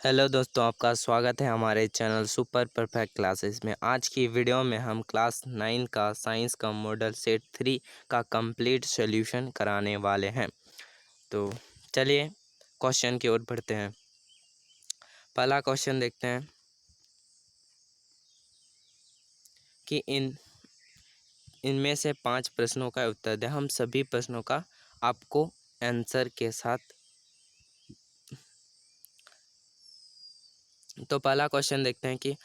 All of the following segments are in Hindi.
हेलो दोस्तों, आपका स्वागत है हमारे चैनल सुपर परफेक्ट क्लासेस में। आज की वीडियो में हम क्लास 9 का साइंस का मॉडल सेट 3 का कंप्लीट सॉल्यूशन कराने वाले हैं। तो चलिए क्वेश्चन की ओर बढ़ते हैं। पहला क्वेश्चन देखते हैं कि इनमें से 5 प्रश्नों का उत्तर दें। हम सभी प्रश्नों का आपको आंसर के साथ। तो पहला क्वेश्चन देखते हैं कि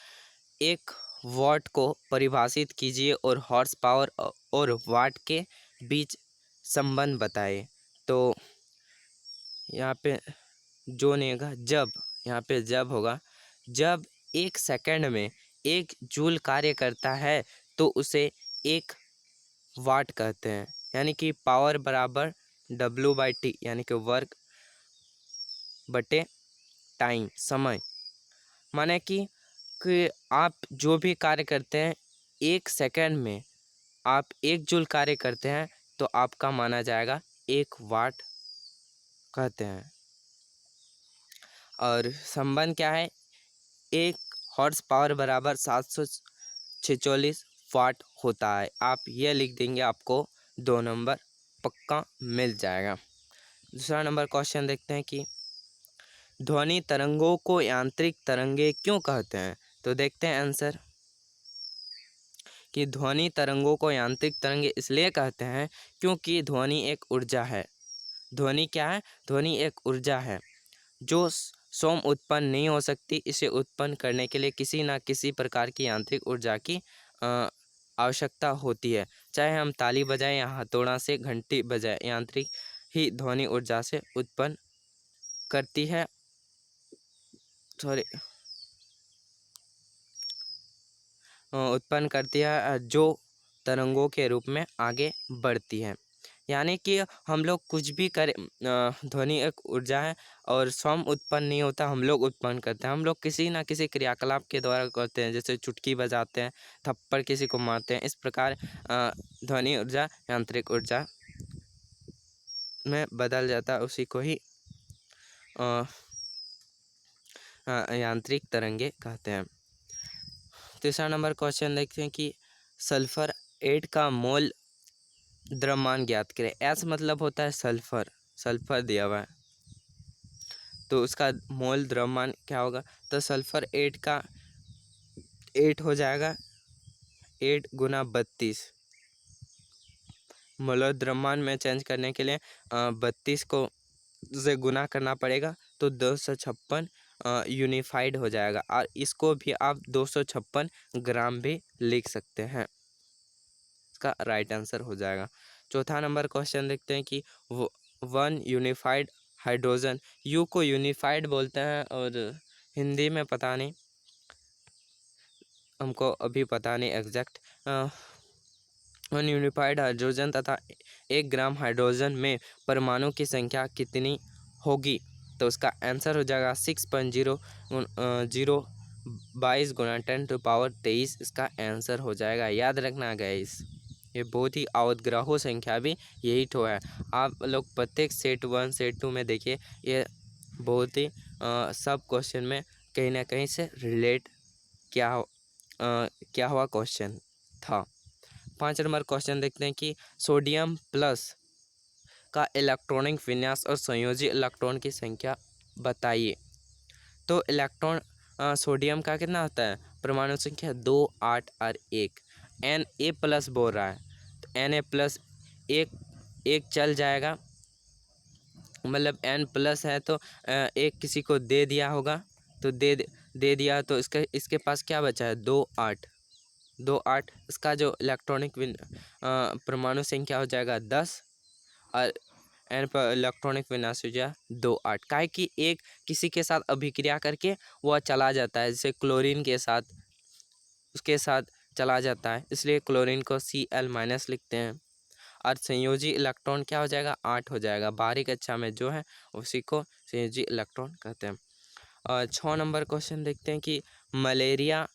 एक वॉट को परिभाषित कीजिए और हॉर्स पावर और वाट के बीच संबंध बताइए। तो यहाँ पे जो नहीं होगा, जब यहाँ पे जब होगा, जब 1 सेकंड में 1 जूल कार्य करता है तो उसे 1 वाट कहते हैं। यानी कि पावर बराबर W/T, यानी कि वर्क बटे टाइम, समय। माने कि आप जो भी कार्य करते हैं 1 सेकंड में आप 1 जूल कार्य करते हैं तो आपका माना जाएगा 1 वाट कहते हैं। और संबंध क्या है? 1 हॉर्स पावर बराबर 746 वाट होता है। आप ये लिख देंगे, आपको 2 नंबर पक्का मिल जाएगा। दूसरा नंबर क्वेश्चन देखते हैं कि ध्वनि तरंगों को यांत्रिक तरंगे क्यों कहते हैं। तो देखते हैं आंसर कि ध्वनि तरंगों को यांत्रिक तरंगे इसलिए कहते हैं क्योंकि ध्वनि एक ऊर्जा है। ध्वनि क्या है? ध्वनि एक ऊर्जा है जो स्वयं उत्पन्न नहीं हो सकती। इसे उत्पन्न करने के लिए किसी न किसी प्रकार की यांत्रिक ऊर्जा की आवश्यकता होती है। चाहे हम ताली बजाएं या हथौड़ा से घंटी बजाएं, यांत्रिक ही ध्वनि ऊर्जा से उत्पन्न करती है। उत्पन्न करती है जो तरंगों के रूप में आगे बढ़ती है। यानी कि हम लोग कुछ भी करें, ध्वनि एक ऊर्जा है और स्वयं उत्पन्न नहीं होता, हम लोग उत्पन्न करते हैं। हम लोग किसी ना किसी क्रियाकलाप के द्वारा करते हैं, जैसे चुटकी बजाते हैं, थप्पड़ किसी को मारते हैं। इस प्रकार ध्वनि ऊर्जा यांत्रिक ऊर्जा में बदल जाता है, उसी को ही यांत्रिक तरंगे कहते हैं। तीसरा नंबर क्वेश्चन देखते हैं कि सल्फर 8 का मोल द्रव्यमान ज्ञात करें। एस मतलब होता है सल्फर, सल्फर दिया हुआ है तो उसका मोल द्रव्यमान क्या होगा। तो सल्फर 8 का 8 हो जाएगा 8 गुना 32। मोल द्रव्यमान में चेंज करने के लिए 32 को से गुना करना पड़ेगा तो 256 यूनिफाइड हो जाएगा। और इसको भी आप 256 ग्राम भी लिख सकते हैं। इसका राइट आंसर हो जाएगा। चौथा नंबर क्वेश्चन देखते हैं कि 1 यूनिफाइड हाइड्रोजन, यू को यूनिफाइड बोलते हैं और हिंदी में पता नहीं, हमको अभी पता नहीं एग्जैक्ट। 1 यूनिफाइड हाइड्रोजन तथा 1 ग्राम हाइड्रोजन में परमाणु की संख्या कितनी होगी। तो उसका आंसर हो जाएगा 6.022 गुना 10⁻23। इसका आंसर हो जाएगा। याद रखना गाइस, ये बहुत ही अवग्रहो संख्या भी यही तो है। आप लोग प्रत्येक सेट 1 सेट 2 में देखिए, ये बहुत ही सब क्वेश्चन में कहीं ना कहीं से रिलेट क्या हुआ क्वेश्चन था। 5 नंबर क्वेश्चन देखते हैं कि सोडियम प्लस का इलेक्ट्रॉनिक विन्यास और संयोजी इलेक्ट्रॉन की संख्या बताइए। तो इलेक्ट्रॉन सोडियम का कितना होता है? परमाणु संख्या 2, 8 और 1। Na+ बोल रहा है तो Na+ एक चल जाएगा, मतलब N+ है तो एक किसी को दे दिया होगा तो दे दिया तो इसके पास क्या बचा है? 2, 8। 2, 8 इसका जो इलेक्ट्रॉनिक परमाणु संख्या हो जाएगा 10 और एन पर इलेक्ट्रॉनिक विन्यास हो जाए 2, 8। काहे कि एक किसी के साथ अभिक्रिया करके वह चला जाता है, जैसे क्लोरीन के साथ उसके साथ चला जाता है, इसलिए क्लोरीन को Cl- लिखते हैं। और संयोजी इलेक्ट्रॉन क्या हो जाएगा? 8 हो जाएगा। बाहरी कक्षा में जो है उसी को संयोजी इलेक्ट्रॉन कहते हैं। और 6 नंबर क्वेश्चन देखते हैं कि मलेरिया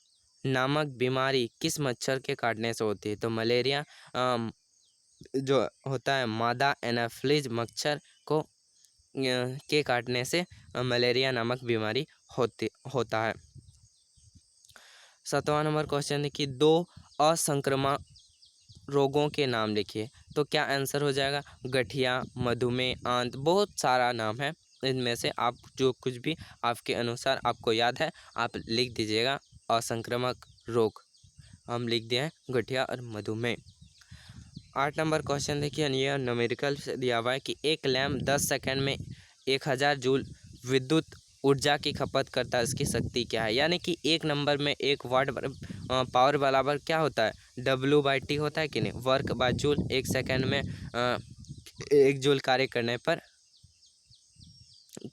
नामक बीमारी किस मच्छर के काटने से होती है। तो मलेरिया जो होता है मादा एनाफिलीज मच्छर को के काटने से मलेरिया नामक बीमारी होता है। 7वां नंबर क्वेश्चन है कि 2 असंक्रामक रोगों के नाम लिखिए। तो क्या आंसर हो जाएगा? गठिया, मधुमेह, आंत, बहुत सारा नाम है। इनमें से आप जो कुछ भी आपके अनुसार आपको याद है आप लिख दीजिएगा। असंक्रामक रोग हम लिख दिए हैं गठिया और मधुमेह। 8 नंबर क्वेश्चन देखिए, यह न्यूमेरिकल से दिया हुआ है कि एक लैंप 10 सेकंड में 1000 जूल विद्युत ऊर्जा की खपत करता है, इसकी शक्ति क्या है? यानी कि एक नंबर में 1 वाट पावर बराबर क्या होता है? W/T होता है कि नहीं? Work by joule. 1 सेकंड में 1 जूल कार्य करने पर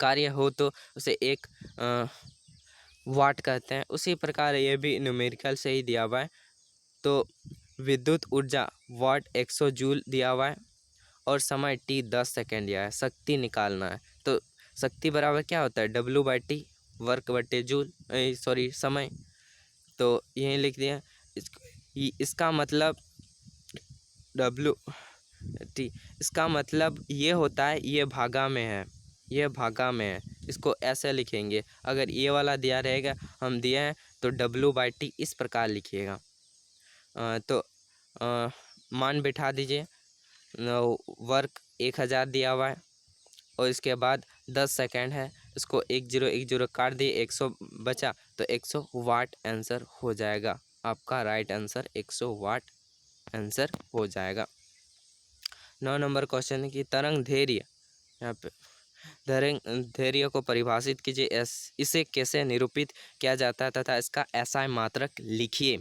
कार्य हो तो उसे 1 वाट कहते हैं। उसी प्रकार ये भी न्यूमेरिकल से ही दिया हुआ है। तो विद्युत ऊर्जा वाट 100 जूल दिया हुआ है और समय t 10 सेकेंड दिया है। शक्ति निकालना है तो शक्ति बराबर क्या होता है? W/T, वर्क बटे जूल, सॉरी समय। तो यही लिख दिया। इसका मतलब W/T, इसका मतलब ये होता है, ये भागा में है, ये भागा में है। इसको ऐसे लिखेंगे। अगर ये वाला दिया रहेगा हम दिए हैं तो W/T इस प्रकार लिखिएगा। तो मान बिठा दीजिए। वर्क 1000 दिया हुआ है और इसके बाद 10 सेकेंड है। इसको 10 काट दिए, 100 बचा तो 100 वाट आंसर हो जाएगा। आपका राइट आंसर 100 वाट आंसर हो जाएगा। 9 नंबर क्वेश्चन है कि तरंग दैर्ध्य, यहाँ पे तरंग दैर्ध्य को परिभाषित कीजिए। इसे कैसे निरूपित किया जाता है तथा इसका SI मात्रक लिखिए।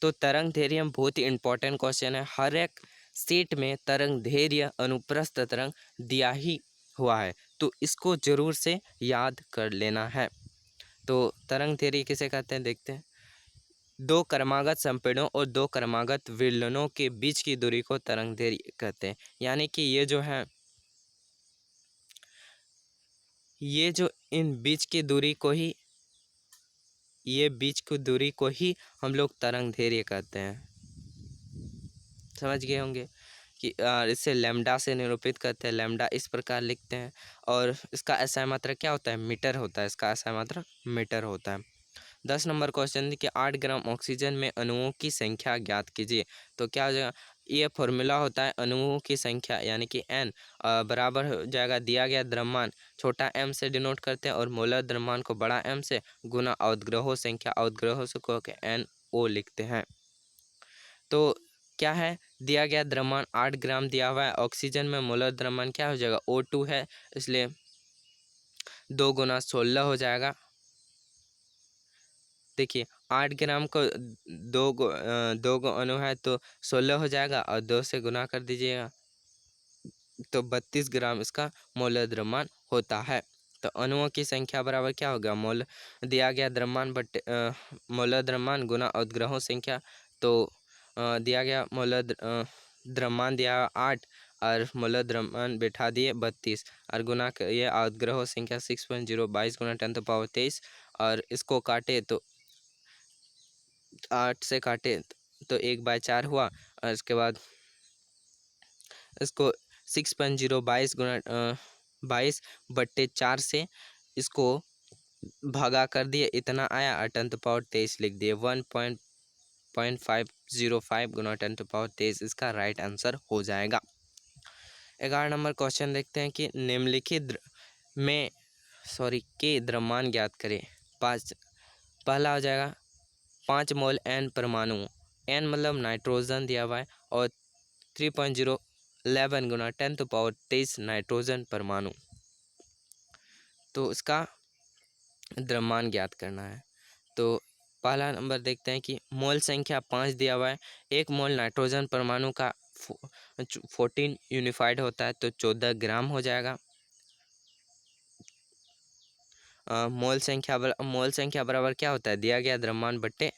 तो तरंग दैर्ध्य बहुत ही इंपॉर्टेंट क्वेश्चन है। हर एक सीट में तरंग दैर्ध्य अनुप्रस्थ तरंग दिया ही हुआ है, तो इसको जरूर से याद कर लेना है। तो तरंग दैर्ध्य किसे कहते हैं देखते हैं। 2 क्रमागत संपीड़नों और 2 क्रमागत विलयनों के बीच की दूरी को तरंग दैर्ध्य कहते हैं। यानी कि ये जो है, ये जो इन बीच की दूरी को ही, ये बीच की दूरी को ही हम लोग तरंग दैर्ध्य कहते हैं। समझ गए होंगे कि इसे लैम्डा से निरूपित करते हैं। लैम्डा इस प्रकार लिखते हैं और इसका SI मात्रक क्या होता है? मीटर होता है। इसका SI मात्रक मीटर होता है। 10 नंबर क्वेश्चन कि 8 ग्राम ऑक्सीजन में अणुओं की संख्या ज्ञात कीजिए। तो क्या हो जाएगा? ये फॉर्मूला होता है अणुओं की संख्या यानी कि N बराबर हो जाएगा दिया गया द्रव्यमान छोटा m से डिनोट करते हैं और मोलर द्रव्यमान को बड़ा M से गुना अवग्रहों संख्या, अवग्रहों से को NO लिखते हैं। तो क्या है? दिया गया द्रव्यमान 8 ग्राम दिया हुआ है। ऑक्सीजन में मोलर द्रव्यमान क्या हो जाएगा? O2 है, इसलिए 2 गुना 16 हो जाएगा। देखिए 8 ग्राम को 2 गो अणु है तो 16 हो जाएगा और 2 से गुना कर दीजिएगा तो 32 ग्राम इसका मोलर द्रव्यमान होता है। तो अणुओं की संख्या बराबर क्या होगा? मोल दिया गया द्रव्यमान बटे मोलर द्रव्यमान गुना अवग्रहों संख्या। तो दिया गया मोलर द्रव्यमान दिया 8 और मोलर द्रव्यमान बैठा दिए 32 और गुना ये अवग्रहों संख्या 6.022 गुना 10⁻23 और इसको काटे तो 8 से काटे तो 1/4 हुआ और इसके बाद इसको 6.022 गुना 22/4 से इसको भागा कर दिए, इतना आया और 10⁻23 लिख दिए। 1.505 गुना 10⁻23 इसका राइट आंसर हो जाएगा। 11 नंबर क्वेश्चन देखते हैं कि निम्नलिखित के द्रव्यमान ज्ञात करें। पहला हो जाएगा 5 मोल N परमाणु। N मतलब नाइट्रोजन दिया हुआ है और 3.011 गुना 10⁻23 नाइट्रोजन परमाणु। तो इसका द्रव्यमान ज्ञात करना है। तो पहला नंबर देखते हैं कि मोल संख्या 5 दिया हुआ है। 1 मोल नाइट्रोजन परमाणु का 14 यूनिफाइड होता है तो 14 ग्राम हो जाएगा। मोल संख्या बराबर क्या होता है? दिया गया द्रव्यमान बट्टे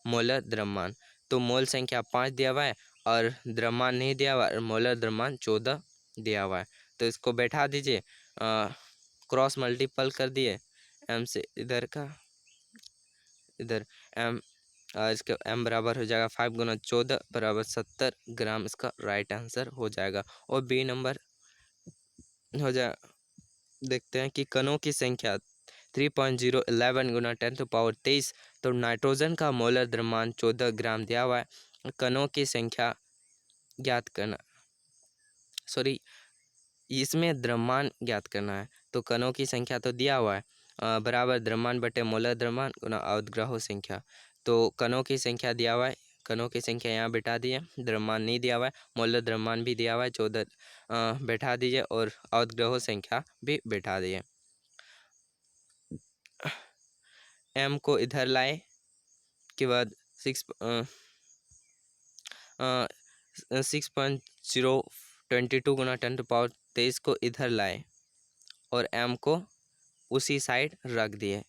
मोलर द्रव्यमान। तो मोल संख्या 5 दिया हुआ है और द्रव्यमान नहीं दिया हुआ, मोलर द्रव्यमान 14 दिया हुआ है। तो इसको बैठा दीजिए, क्रॉस मल्टीपल कर दिए m से इधर का इधर m, इसका m बराबर हो जाएगा 5 गुना 14 बराबर 70 ग्राम। इसका राइट आंसर हो जाएगा। और बी नंबर हो जाएगा देखते हैं कि कणों की संख्या 3.011 गुना 10⁻23। तो नाइट्रोजन का मोलर द्रव्यमान 14 ग्राम दिया हुआ है। कणों की संख्या ज्ञात करना, सॉरी, इसमें द्रव्यमान ज्ञात करना है। तो कणों की संख्या तो दिया हुआ है, बराबर द्रव्यमान बटे मोलर द्रव्यमान गुना अवगाह्रो संख्या। तो कणों की संख्या दिया हुआ है, कणों की संख्या यहाँ बैठा दी है, द्रव्यमान नहीं दिया हुआ है, मोलर द्रव्यमान भी दिया हुआ है 14 बैठा दीजिए, और अवगाह्रो संख्या भी बैठा दिए। एम को इधर लाए के बाद 6.022 गुना 10⁻23 को इधर लाए और एम को उसी साइड रख दिए,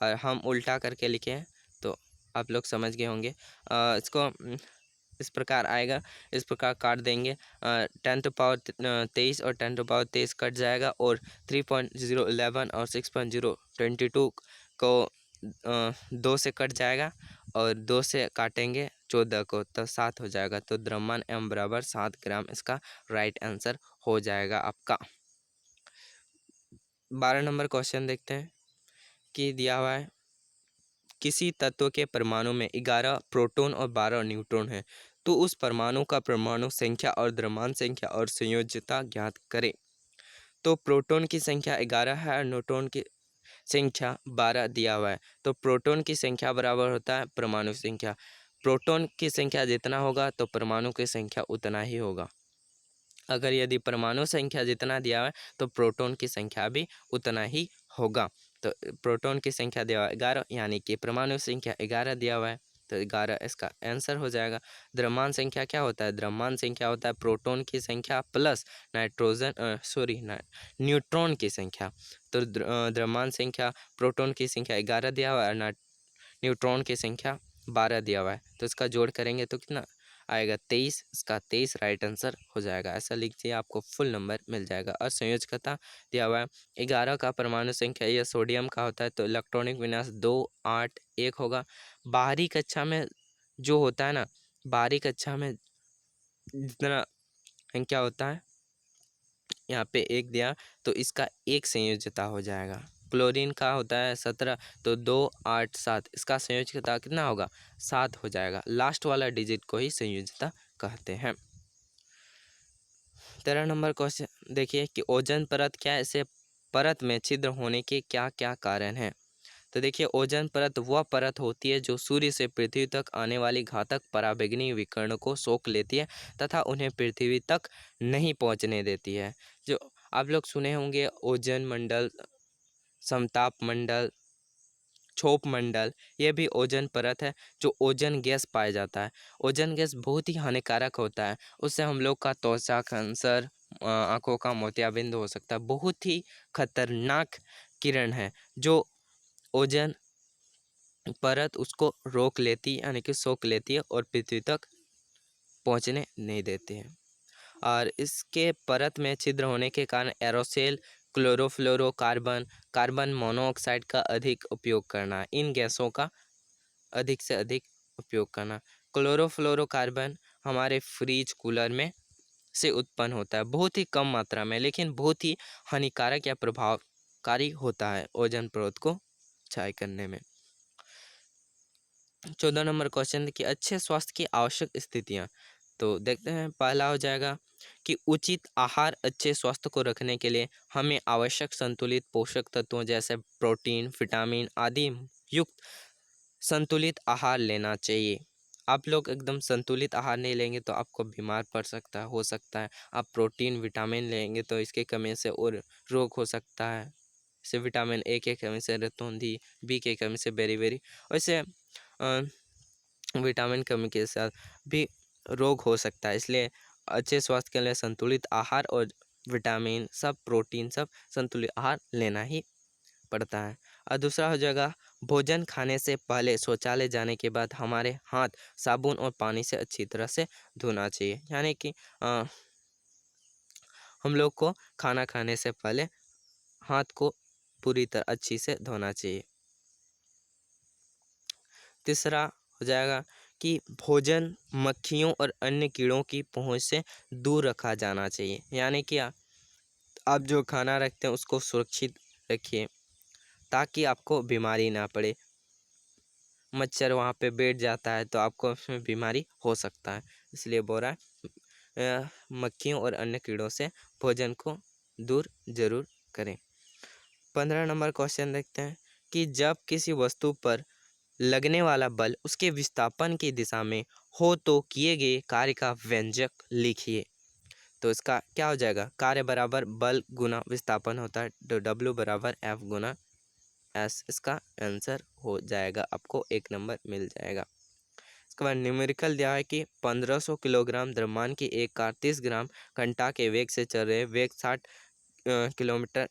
और हम उल्टा करके लिखे हैं तो आप लोग समझ गए होंगे। इसको इस प्रकार आएगा, इस प्रकार काट देंगे। 10⁻23 और 10⁻23 कट जाएगा, और 3.011 और 6.022 को 2 से कट जाएगा, और 2 से काटेंगे 14 को तो 7 हो जाएगा। तो द्रव्यमान एम बराबर 7 ग्राम इसका राइट आंसर हो जाएगा आपका। 12 नंबर क्वेश्चन देखते हैं कि दिया हुआ है किसी तत्व के परमाणु में 11 प्रोटॉन और 12 न्यूट्रॉन है, तो उस परमाणु का परमाणु संख्या और द्रव्यमान संख्या और संयोज्यता ज्ञात करें। तो प्रोटॉन की संख्या 11 है और न्यूट्रॉन की संख्या 12 दिया हुआ है। तो प्रोटॉन की संख्या बराबर होता है परमाणु संख्या। प्रोटॉन की संख्या जितना होगा तो परमाणु की संख्या उतना ही होगा। अगर यदि परमाणु संख्या जितना दिया हुआ है तो प्रोटॉन की संख्या भी उतना ही होगा। तो प्रोटॉन की संख्या दिया हुआ है 11, यानी कि परमाणु संख्या 11 दिया हुआ है, तो 11 इसका आंसर हो जाएगा। द्रव्यमान संख्या क्या होता है? द्रव्यमान संख्या होता है प्रोटॉन की संख्या प्लस न्यूट्रॉन की संख्या। तो द्रव्यमान संख्या प्रोटॉन की संख्या 11 दिया हुआ है और न्यूट्रॉन की संख्या 12 दिया हुआ है, तो इसका जोड़ करेंगे तो कितना आएगा? 23। इसका 23 राइट आंसर हो जाएगा। ऐसा लिखिए, आपको फुल नंबर मिल जाएगा। और संयोजकता दिया हुआ है 11 का परमाणु संख्या यह सोडियम का होता है, तो इलेक्ट्रॉनिक विन्यास 2 8 1 होगा। बाहरी कक्षा में जो होता है ना, बाहरी कक्षा में जितना संख्या होता है, यहाँ पे 1 दिया तो इसका 1 संयोजकता हो जाएगा। क्लोरीन का होता है 17, तो 2 8 7 इसका संयोजकता कितना होगा? 7 हो जाएगा। लास्ट वाला डिजिट को ही संयोजकता कहते हैं। 13 नंबर क्वेश्चन देखिए कि ओजोन परत क्या है, इसे परत में छिद्र होने के क्या क्या कारण हैं। तो देखिए, ओजोन परत वह परत होती है जो सूर्य से पृथ्वी तक आने वाली घातक पराबैंगनी विकिरण को सोख लेती है तथा उन्हें पृथ्वी तक नहीं पहुंचने देती है। जो आप लोग सुने होंगे ओजोन मंडल, समताप मंडल, क्षोभ मंडल, ये भी ओजोन परत है जो ओजोन गैस पाया जाता है। ओजोन गैस बहुत ही हानिकारक होता है, उससे हम लोग का त्वचा कैंसर, आंखों का मोतियाबिंद हो सकता है। बहुत ही खतरनाक किरण है जो ओजोन परत उसको रोक लेती है, यानी कि सोख लेती है और पृथ्वी तक पहुंचने नहीं देती है। और इसके परत में छिद्र होने के कारण एरोसोल, क्लोरोफ्लोरोकार्बन, कार्बन मोनोऑक्साइड का अधिक उपयोग करना, इन गैसों का अधिक से अधिक उपयोग करना। क्लोरोफ्लोरोकार्बन हमारे फ्रिज कूलर में से उत्पन्न होता है, बहुत ही कम मात्रा में, लेकिन बहुत ही हानिकारक या प्रभावकारी होता है ओजोन परत को छाया करने में। 14 नंबर क्वेश्चन कि अच्छे स्वास्थ्य की आवश्यक स्थितियां। तो देखते हैं, पहला हो जाएगा कि उचित आहार। अच्छे स्वास्थ्य को रखने के लिए हमें आवश्यक संतुलित पोषक तत्वों जैसे प्रोटीन, विटामिन आदि युक्त संतुलित आहार लेना चाहिए। आप लोग एकदम संतुलित आहार नहीं लेंगे तो आपको बीमार पड़ सकता है, हो सकता है। आप प्रोटीन विटामिन लेंगे तो इसके कमी से और रोग हो सकता है। जैसे विटामिन ए के कमी से रतौंधी, बी के कमी से बेरी, वैसे विटामिन कमी के साथ भी रोग हो सकता है। इसलिए अच्छे स्वास्थ्य के लिए संतुलित आहार और विटामिन सब, प्रोटीन सब संतुलित आहार लेना ही पड़ता है। और दूसरा हो जाएगा, भोजन खाने से पहले शौचालय जाने के बाद हमारे हाथ साबुन और पानी से अच्छी तरह से धोना चाहिए। यानी कि हम लोग को खाना खाने से पहले हाथ को पूरी तरह अच्छी से धोना चाहिए। तीसरा हो जाएगा कि भोजन मक्खियों और अन्य कीड़ों की पहुंच से दूर रखा जाना चाहिए। यानी कि आप जो खाना रखते हैं उसको सुरक्षित रखिए ताकि आपको बीमारी ना पड़े। मच्छर वहाँ पे बैठ जाता है तो आपको उसमें बीमारी हो सकता है, इसलिए बोल रहा है मक्खियों और अन्य कीड़ों से भोजन को दूर जरूर करें। 15 नंबर क्वेश्चन देखते हैं कि जब किसी वस्तु पर लगने वाला बल उसके विस्थापन की दिशा में हो तो किए गए कार्य का व्यंजक लिखिए। तो इसका क्या हो जाएगा, कार्य बराबर बल गुना विस्थापन होता है, तो W बराबर F गुना S इसका आंसर हो जाएगा, आपको 1 नंबर मिल जाएगा। इसके बाद न्यूमेरिकल दिया है कि 1500 किलोग्राम द्रव्यमान की एक कार 30 ग्राम घंटा के वेग से चल रहे वेग 60 किलोमीटर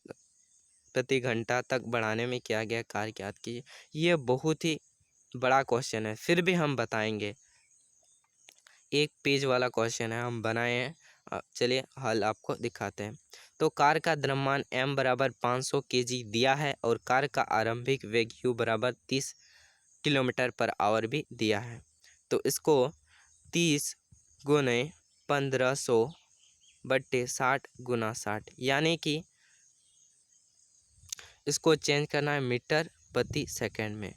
प्रति घंटा तक बढ़ाने में किया गया कार्य ज्ञात कीजिए। ये बहुत ही बड़ा क्वेश्चन है, फिर भी हम बताएंगे। एक पेज वाला क्वेश्चन है, हम बनाए हैं। चलिए हल आपको दिखाते हैं। तो कार का द्रव्यमान m बराबर 500 kg दिया है और कार का आरंभिक वेग u बराबर 30 किलोमीटर पर आवर भी दिया है। तो इसको 30 गुने 1500 बट्टे 60 गुना 60 यानी कि इसको चेंज करना है मीटर प्रति सेकंड में,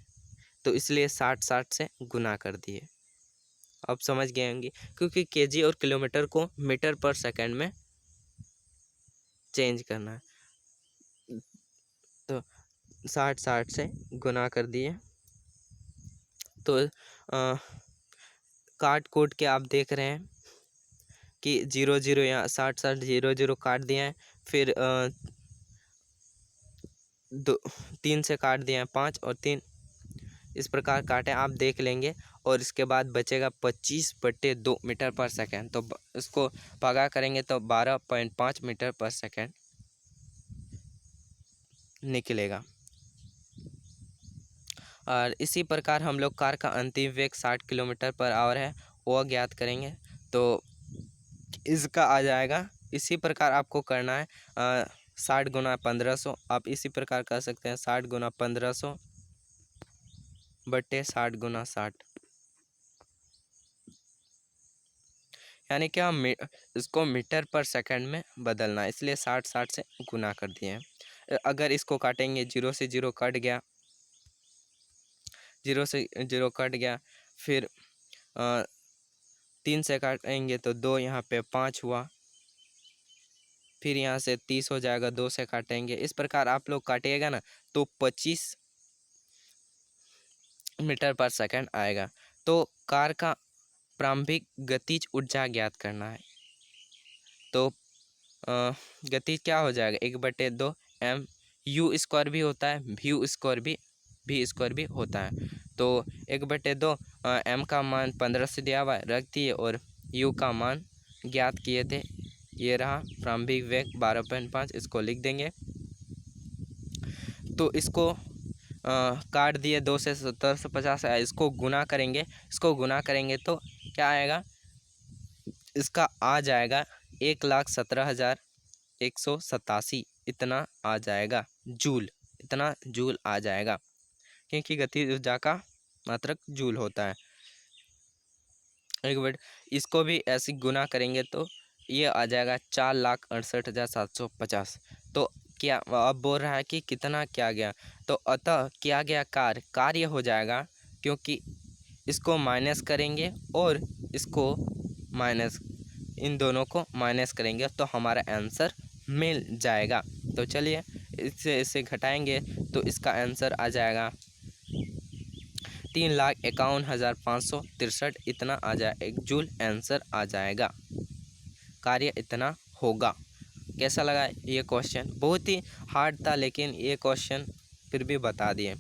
तो इसलिए 60 से गुना कर दिए। अब समझ गए होंगे क्योंकि केजी और किलोमीटर को मीटर पर सेकंड में चेंज करना है, तो 60 से गुना कर दिए। तो काट कोट के आप देख रहे हैं कि 0 0 यहाँ 60 0 0 काट दिए हैं, फिर 3 से काट दिए हैं 5 और 3, इस प्रकार काटे आप देख लेंगे। और इसके बाद बचेगा 25/2 मीटर पर सेकंड, तो इसको भागा करेंगे तो 12.5 मीटर पर सेकंड निकलेगा। और इसी प्रकार हम लोग कार का अंतिम वेग 60 किलोमीटर पर आवर है, वो ज्ञात करेंगे। तो इसका आ जाएगा, इसी प्रकार आपको करना है 60 गुना 1500, आप इसी प्रकार कर सकते हैं 60 गुना 1500 बट्टे 60 गुना 60, यानी कि हम इसको मीटर पर सेकंड में बदलना है, इसलिए 60 से गुना कर दिए हैं। अगर इसको काटेंगे 0 से 0 कट गया, 0 से 0 कट गया, फिर 3 से काटेंगे तो 2, यहाँ पे 5 हुआ, फिर यहाँ से 30 हो जाएगा, 2 से काटेंगे। इस प्रकार आप लोग काटिएगा ना तो 25 मीटर पर सेकंड आएगा। तो कार का प्रारंभिक गतिज ऊर्जा ज्ञात करना है। तो गतिज क्या हो जाएगा, 1/2 m u स्क्वायर भी होता है, v स्क्वायर भी होता है। तो 1/2 m का मान 15 से दिया हुआ है, रख दिए, और u का मान ज्ञात किए थे, ये रहा प्रारंभिक वेग 12.5, इसको लिख देंगे। तो इसको काट दिए, 2 से 70 से 50 आया, इसको गुना करेंगे तो क्या आएगा, इसका आ जाएगा 1,17,187, इतना आ जाएगा जूल, इतना जूल आ जाएगा, क्योंकि गतिज ऊर्जा का मात्रक जूल होता है। एक मिनट, इसको भी ऐसे गुना करेंगे तो ये आ जाएगा 4,68,750। तो क्या अब बोल रहा है कि कितना किया गया, तो अतः किया गया कार्य हो जाएगा, क्योंकि इसको माइनस करेंगे और इसको माइनस, इन दोनों को माइनस करेंगे तो हमारा आंसर मिल जाएगा। तो चलिए इसे घटाएंगे तो इसका आंसर आ जाएगा 3,51,563, इतना आ जाए, एक जूल आंसर आ जाएगा, कार्य इतना होगा। कैसा लगा ये क्वेश्चन, बहुत ही हार्ड था लेकिन ये क्वेश्चन फिर भी बता दिए।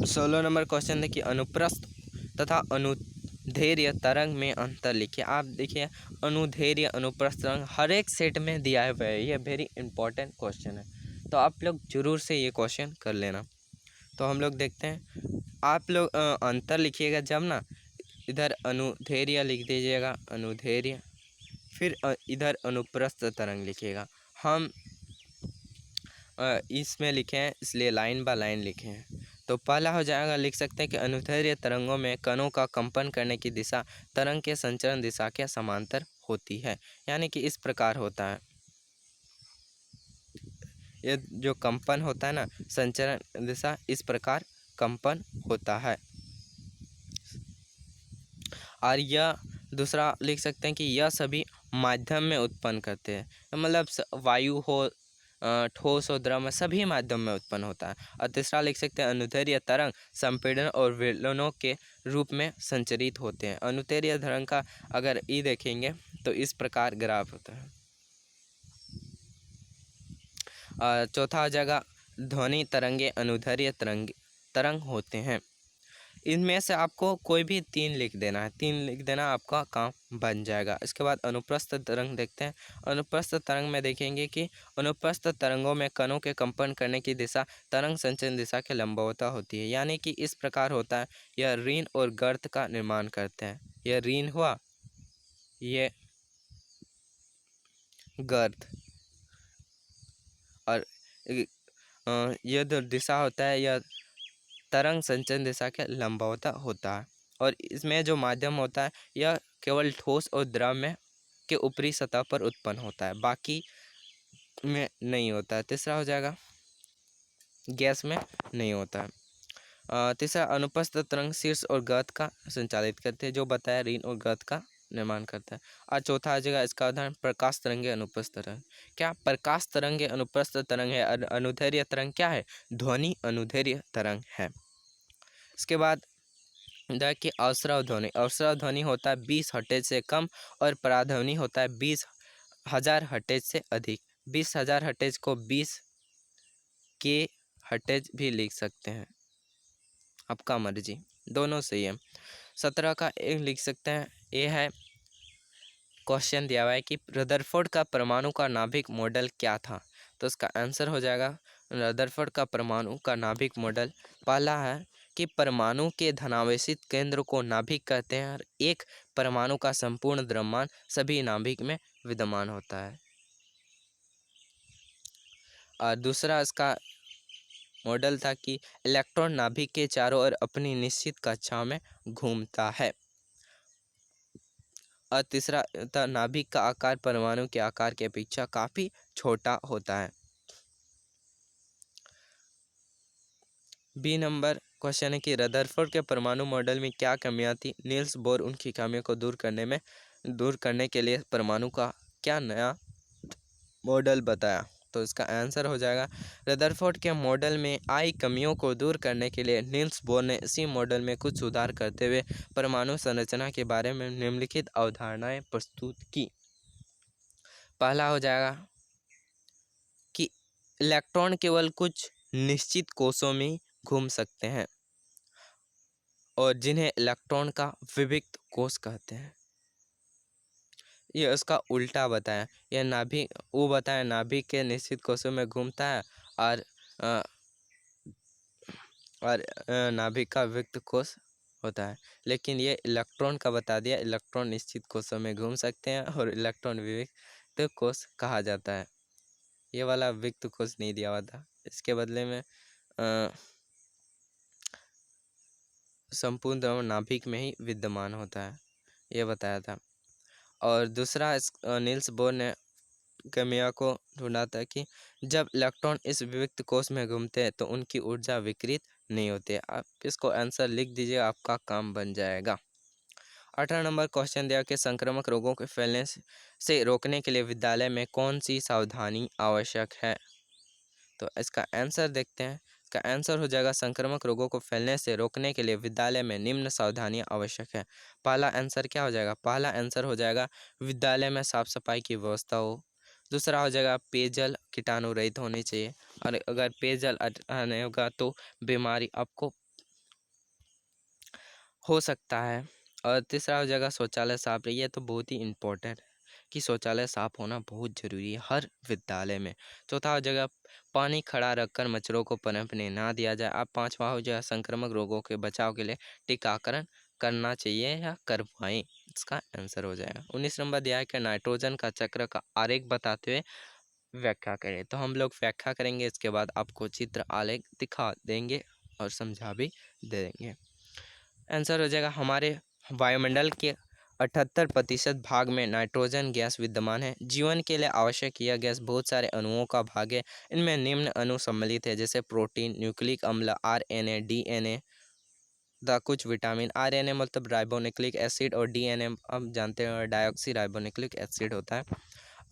16 नंबर क्वेश्चन देखिए, अनुप्रस्थ तथा अनुदैर्ध्य तरंग में अंतर लिखिए। आप देखिए अनुदैर्ध्य अनुप्रस्थ तरंग हर एक सेट में दिया हुआ है, ये वेरी इंपॉर्टेंट क्वेश्चन है, तो आप लोग जरूर से ये क्वेश्चन कर लेना। तो हम लोग देखते हैं, आप लोग अंतर लिखिएगा जब ना, इधर अनुदैर्ध्य लिख दीजिएगा, अनुदैर्ध्य, फिर इधर अनुप्रस्थ तरंग लिखिएगा। हम इसमें लिखे हैं इसलिए लाइन बाय लाइन लिखे हैं। तो पहला हो जाएगा, लिख सकते हैं कि अनुदैर्ध्य तरंगों में कणों का कंपन करने की दिशा तरंग के संचरण दिशा के समांतर होती है, यानी कि इस प्रकार होता है। ये जो कंपन होता है ना, संचरण दिशा, इस प्रकार कंपन होता है। और यह दूसरा लिख सकते हैं कि यह सभी माध्यम में उत्पन्न करते हैं, मतलब वायु हो, ठोस और द्रव में, सभी माध्यम में उत्पन्न होता है। और तीसरा लिख सकते हैं अनुदैर्ध्य तरंग संपीड़न और विलयनों के रूप में संचरित होते हैं। अनुदैर्ध्य तरंग का अगर ई देखेंगे तो इस प्रकार ग्राफ होता है। और चौथा हो जाएगा ध्वनि तरंगे अनुदैर्ध्य तरंग होते हैं। इनमें से आपको कोई भी तीन लिख देना है, तीन लिख देना, आपका काम बन जाएगा। इसके बाद अनुप्रस्थ तरंग देखते हैं। अनुप्रस्थ तरंग में देखेंगे कि अनुप्रस्थ तरंगों में कणों के कंपन करने की दिशा तरंग संचरण दिशा के लंबवत होती है, यानी कि इस प्रकार होता है। यह ऋण और गर्त का निर्माण करते हैं। यह ऋण हुआ, ये गर्त, और यह जो दिशा होता है यह तरंग संचरण दिशा के लंबवत होता है। और इसमें जो माध्यम होता है यह केवल ठोस और द्रव में के ऊपरी सतह पर उत्पन्न होता है, बाकी में नहीं होता है। तीसरा हो जाएगा गैस में नहीं होता है। तीसरा अनुपस्थ तरंग शीर्ष और गर्त का संचालित करते हैं, जो बताया ऋण और गर्त का निर्माण करता है। और चौथा आ जाएगा इसका उदाहरण प्रकाश तरंगे अनुप्रस्थ तरंग। क्या प्रकाश तरंगे अनुप्रस्थ तरंग है। अनुदैर्ध्य तरंग क्या है, ध्वनि अनुदैर्ध्य तरंग है। इसके बाद कि अवस्रव ध्वनि, अवस्रव ध्वनि होता है 20 हर्ट्ज से कम, और पराध्वनि होता है 20,000 हर्ट्ज से अधिक। 20,000 हर्ट्ज को 20 के हर्ट्ज भी लिख सकते हैं, आपका मर्जी, दोनों सही है। 17 का एक लिख सकते हैं। ये है क्वेश्चन दिया हुआ है कि रदरफोर्ड का परमाणु का नाभिक मॉडल क्या था। तो इसका आंसर हो जाएगा रदरफोर्ड का परमाणु का नाभिक मॉडल। पहला है कि परमाणु के धनावेशित केंद्र को नाभिक कहते हैं, और एक परमाणु का संपूर्ण द्रव्यमान सभी नाभिक में विद्यमान होता है। और दूसरा इसका मॉडल था कि इलेक्ट्रॉन नाभिक के चारों ओर अपनी निश्चित कक्षाओं में घूमता है। और तीसरा था नाभिक का आकार परमाणु के आकार की अपेक्षा काफी छोटा होता है। बी नंबर क्वेश्चन है कि रदरफोर्ड के परमाणु मॉडल में क्या कमियां थी। नील्स बोर उनकी कमियों को दूर करने के लिए परमाणु का क्या नया मॉडल बताया। तो इसका आंसर हो जाएगा रदरफोर्ड के मॉडल में आई कमियों को दूर करने के लिए नील्स बोर ने इसी मॉडल में कुछ सुधार करते हुए परमाणु संरचना के बारे में निम्नलिखित अवधारणाएं प्रस्तुत की। पहला हो जाएगा कि इलेक्ट्रॉन केवल कुछ निश्चित कोषों में घूम सकते हैं, और जिन्हें इलेक्ट्रॉन का विविक्त कोष कहते हैं। ये उसका उल्टा बताया, यह नाभिक वो बताया नाभिक के निश्चित कोषों में घूमता है, और अ, नाभिक का विविक्त कोष होता है। लेकिन ये इलेक्ट्रॉन का बता दिया, इलेक्ट्रॉन निश्चित कोषों में घूम सकते हैं और इलेक्ट्रॉन विविक्त कोष कहा जाता है। ये वाला विविक्त कोष नहीं दिया हुआ था, इसके बदले में संपूर्ण द्रव्य नाभिक में ही विद्यमान होता है, ये बताया था। और दूसरा नील्स बोर ने कमियों को ढूंढा था कि जब इलेक्ट्रॉन इस विविक्त कोष में घूमते हैं तो उनकी ऊर्जा विकृत नहीं होती। आप इसको आंसर लिख दीजिए, आपका काम बन जाएगा। 18 नंबर क्वेश्चन दिया कि संक्रामक रोगों के फैलने से रोकने के लिए विद्यालय में कौन सी सावधानी आवश्यक है। तो इसका आंसर देखते हैं। इसका आंसर हो जाएगा संक्रामक रोगों को फैलने से रोकने के लिए विद्यालय में निम्न सावधानियां आवश्यक है। पहला आंसर क्या हो जाएगा, पहला आंसर हो जाएगा विद्यालय में साफ सफाई की व्यवस्था हो। दूसरा हो जाएगा पेयजल कीटाणु रहित होनी चाहिए, और अगर पेयजल नहीं होगा तो बीमारी आपको हो सकता है। और तीसरा हो जाएगा शौचालय साफ रही है। तो बहुत ही इम्पोर्टेंट है कि शौचालय साफ होना बहुत जरूरी है हर विद्यालय में। चौथा हो जाएगा पानी खड़ा रखकर मच्छरों को पनपने ना दिया जाए। अब पांचवा हो जाएगा संक्रामक रोगों के बचाव के लिए टीकाकरण करना चाहिए या करवाएं। इसका आंसर हो जाएगा। 19 नंबर दिया है कि नाइट्रोजन का चक्र का आरेख बताते हुए व्याख्या करें। तो हम लोग व्याख्या करेंगे, इसके बाद आपको चित्र आलेख दिखा देंगे और समझा भी दे देंगे। आंसर हो जाएगा हमारे वायुमंडल के 78% भाग में नाइट्रोजन गैस विद्यमान है। जीवन के लिए आवश्यक यह गैस बहुत सारे अणुओं का भाग है। इनमें निम्न अणु सम्मिलित है, जैसे प्रोटीन, न्यूक्लिक अम्ल, आरएनए, डीएनए तथा कुछ विटामिन। आरएनए मतलब राइबोन्यूक्लिक एसिड और डीएनए हम जानते हैं डायऑक्सी राइबोन्यूक्लिक एसिड होता है।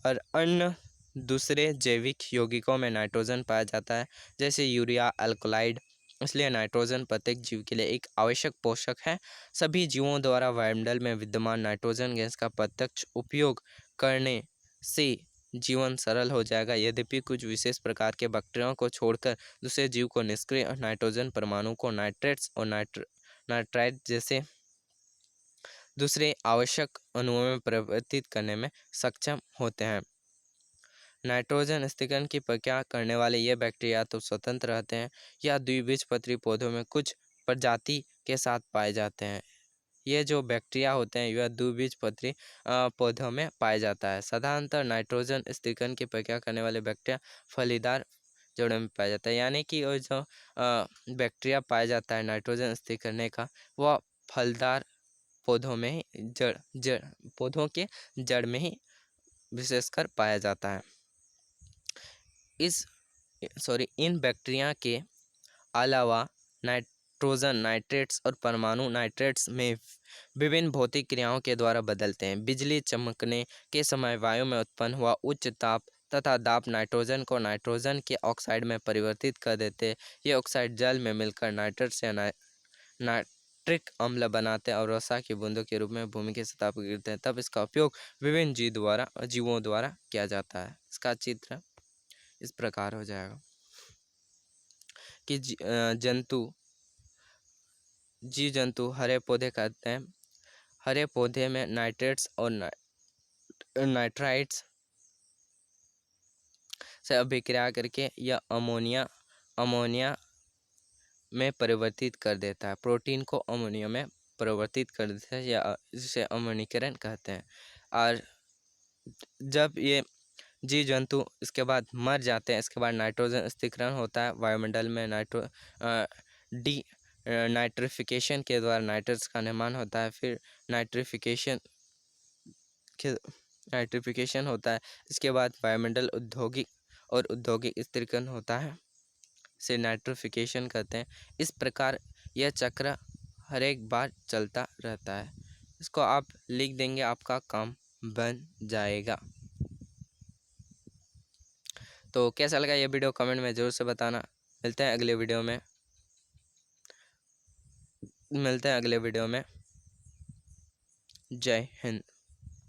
और अन्य दूसरे जैविक यौगिकों में नाइट्रोजन पाया जाता है, जैसे यूरिया, अल्कलॉइड। इसलिए नाइट्रोजन प्रत्येक जीव के लिए एक आवश्यक पोषक है। सभी जीवों द्वारा वायुमंडल में विद्यमान नाइट्रोजन गैस का प्रत्यक्ष उपयोग करने से जीवन सरल हो जाएगा। यद्यपि कुछ विशेष प्रकार के बैक्टीरियाओं को छोड़कर दूसरे जीव को निष्क्रिय नाइट्रोजन परमाणु को नाइट्रेट्स और नाइट्राइट जैसे दूसरे आवश्यक अणुओं में परिवर्तित करने में सक्षम होते हैं। नाइट्रोजन स्थिरीकरण की प्रक्रिया करने वाले ये बैक्टीरिया तो स्वतंत्र रहते हैं या द्विबीजपत्री पौधों में कुछ प्रजाति के साथ पाए जाते हैं। ये जो बैक्टीरिया होते हैं यह द्विबीजपत्री पौधों में पाया जाता है। साधारणतः नाइट्रोजन स्थिरीकरण की प्रक्रिया करने वाले बैक्टीरिया फलीदार जड़ों में पाया जाता है, यानी कि वो जो बैक्टीरिया पाया जाता है नाइट्रोजन स्थिर करने का, वह फलदार पौधों में ही जड़ पौधों के जड़ में ही विशेषकर पाया जाता है। इन बैक्टीरिया के अलावा नाइट्रोजन नाइट्रेट्स और परमाणु नाइट्रेट्स में विभिन्न भौतिक क्रियाओं के द्वारा बदलते हैं। बिजली चमकने के समय वायु में उत्पन्न हुआ उच्च ताप तथा दाब नाइट्रोजन को नाइट्रोजन के ऑक्साइड में परिवर्तित कर देते हैं। ये ऑक्साइड जल में मिलकर नाइट्रेट्स या नाइट्रिक अम्ल बनाते हैं और वर्षा की बूंदों के रूप में भूमि की सतह पर गिरते हैं। तब इसका उपयोग विभिन्न जीवों द्वारा किया जाता है। इसका चित्र इस प्रकार हो जाएगा कि जीव जंतु हरे पौधे खाते हैं। हरे पौधे में नाइट्रेट्स और नाइट्राइट्स से अभिक्रिया करके यह अमोनिया में परिवर्तित कर देता है। प्रोटीन को अमोनिया में परिवर्तित कर देता है या जिसे अमोनीकरण कहते हैं। और जब ये जीव जंतु इसके बाद मर जाते हैं, इसके बाद नाइट्रोजन स्थिरीकरण होता है वायुमंडल में। नाइट्रिफिकेशन के द्वारा नाइट्रेट्स का निर्माण होता है। फिर नाइट्रिफिकेशन होता है। इसके बाद वायुमंडल औद्योगिक स्थिरीकरण होता है, से नाइट्रिफिकेशन कहते हैं। इस प्रकार यह चक्र हर एक बार चलता रहता है। इसको आप लिख देंगे, आपका काम बन जाएगा। तो कैसा लगा ये वीडियो कमेंट में ज़रूर से बताना। मिलते हैं अगले वीडियो में। जय हिंद।